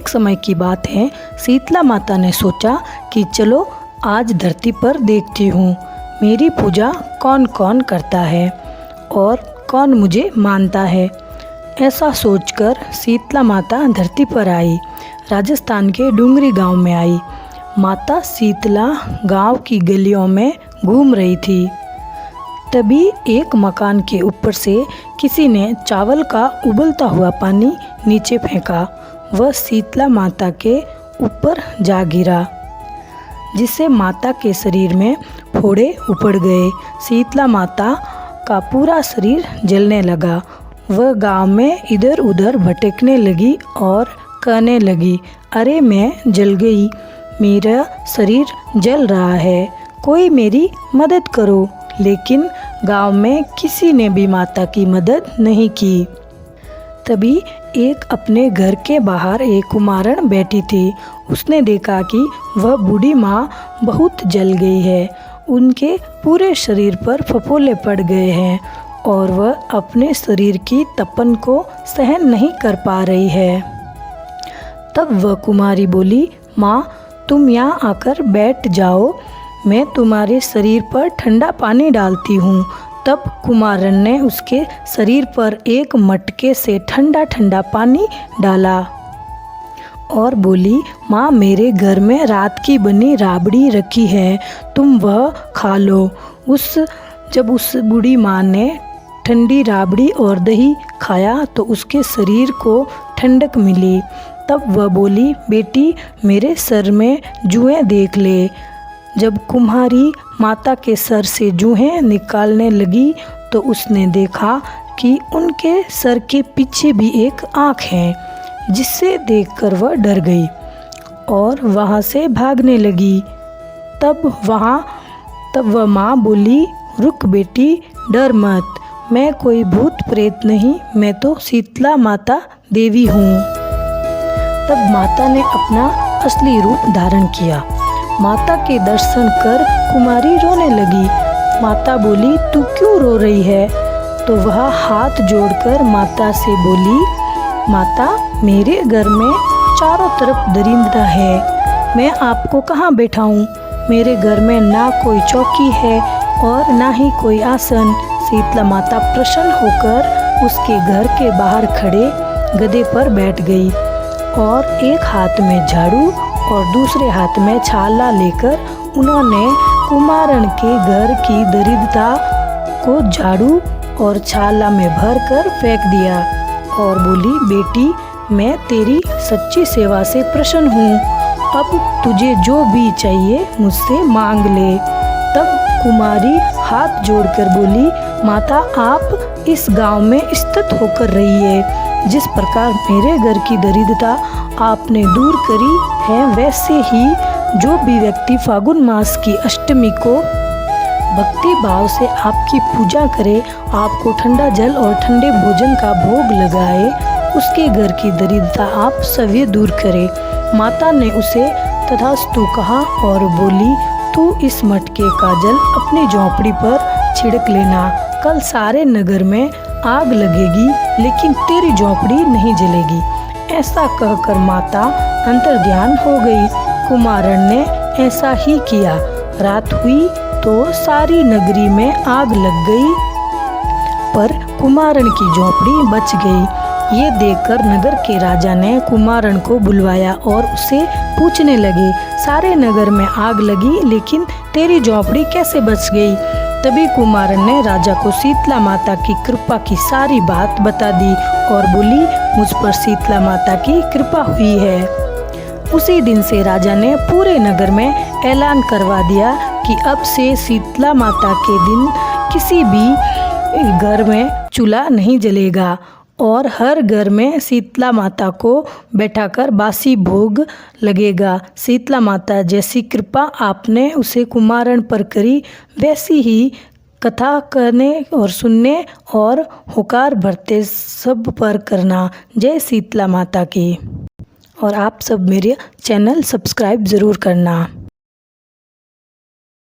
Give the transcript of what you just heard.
समय की बात है, शीतला माता ने सोचा कि चलो आज धरती पर देखती हूँ मेरी पूजा कौन कौन करता है और कौन मुझे मानता है। ऐसा सोचकर शीतला माता धरती पर आई। राजस्थान के डूंगरी गांव में आई। माता शीतला गांव की गलियों में घूम रही थी। तभी एक मकान के ऊपर से किसी ने चावल का उबलता हुआ पानी नीचे फेंका। वह शीतला माता के ऊपर जा गिरा, जिससे माता के शरीर में फोड़े उपड़ गए। शीतला माता का पूरा शरीर जलने लगा। वह गांव में इधर उधर भटकने लगी और कहने लगी, अरे मैं जल गई, मेरा शरीर जल रहा है, कोई मेरी मदद करो। लेकिन गांव में किसी ने भी माता की मदद नहीं की। तभी एक अपने घर के बाहर एक कुमारन बैठी थी। उसने देखा कि वह बूढ़ी माँ बहुत जल गई है। उनके पूरे शरीर पर फफोले पड़ गए हैं और वह अपने शरीर की तपन को सहन नहीं कर पा रही है। तब वह कुमारी बोली, माँ तुम यहाँ आकर बैठ जाओ, मैं तुम्हारे शरीर पर ठंडा पानी डालती हूँ। तब कुमारन ने उसके शरीर पर एक मटके से ठंडा ठंडा पानी डाला और बोली, माँ मेरे घर में रात की बनी राबड़ी रखी है, तुम वह खा लो। जब उस बूढ़ी माँ ने ठंडी राबड़ी और दही खाया तो उसके शरीर को ठंडक मिली। तब वह बोली, बेटी मेरे सर में जुएं देख ले। जब कुम्हारी माता के सर से जूहें निकालने लगी तो उसने देखा कि उनके सर के पीछे भी एक आँख है, जिससे देखकर वह डर गई और वहाँ से भागने लगी। तब वह माँ बोली, रुक बेटी, डर मत, मैं कोई भूत प्रेत नहीं, मैं तो शीतला माता देवी हूँ। तब माता ने अपना असली रूप धारण किया। माता के दर्शन कर कुमारी रोने लगी। माता बोली, तू क्यों रो रही है? तो वह हाथ जोड़कर माता से बोली, माता मेरे घर में चारों तरफ दरिंदा है, मैं आपको कहाँ बैठाऊँ? मेरे घर में ना कोई चौकी है और ना ही कोई आसन। शीतला माता प्रसन्न होकर उसके घर के बाहर खड़े गधे पर बैठ गई और एक हाथ में झाड़ू और दूसरे हाथ में छाला लेकर उन्होंने कुमारन के घर की दरिद्रता को झाड़ू और छाला में भरकर फेंक दिया और बोली, बेटी मैं तेरी सच्ची सेवा से प्रसन्न हूँ, अब तुझे जो भी चाहिए मुझसे मांग ले। तब कुमारी हाथ जोड़कर बोली, माता आप इस गांव में स्थित होकर रहिए, जिस प्रकार मेरे घर की दरिद्रता आपने दूर करी है, वैसे ही जो भी व्यक्ति फागुन मास की अष्टमी को भक्ति भाव से आपकी पूजा करे, आपको ठंडा जल और ठंडे भोजन का भोग लगाए, उसके घर की दरिद्रता आप सभी दूर करें। माता ने उसे तथास्तु कहा और बोली, तू इस मटके का जल अपनी झोंपड़ी पर छिड़क लेना, कल सारे नगर में आग लगेगी लेकिन तेरी झोंपड़ी नहीं जलेगी। ऐसा कहकर माता अंतर्ध्यान हो गई। कुमारन ने ऐसा ही किया। रात हुई तो सारी नगरी में आग लग गई, पर कुमारन की झोंपड़ी बच गई। ये देखकर नगर के राजा ने कुमारन को बुलवाया और उसे पूछने लगे, सारे नगर में आग लगी लेकिन तेरी झोंपड़ी कैसे बच गई? तभी कुमारन ने राजा को शीतला माता की कृपा की सारी बात बता दी और बोली, मुझ पर शीतला माता की कृपा हुई है। उसी दिन से राजा ने पूरे नगर में ऐलान करवा दिया कि अब से शीतला माता के दिन किसी भी घर में चूल्हा नहीं जलेगा और हर घर में शीतला माता को बैठाकर बासी भोग लगेगा। शीतला माता जैसी कृपा आपने उसे कुमारन पर करी, वैसी ही कथा करने और सुनने और होकार भरते सब पर करना। जय शीतला माता की। और आप सब मेरे चैनल सब्सक्राइब ज़रूर करना।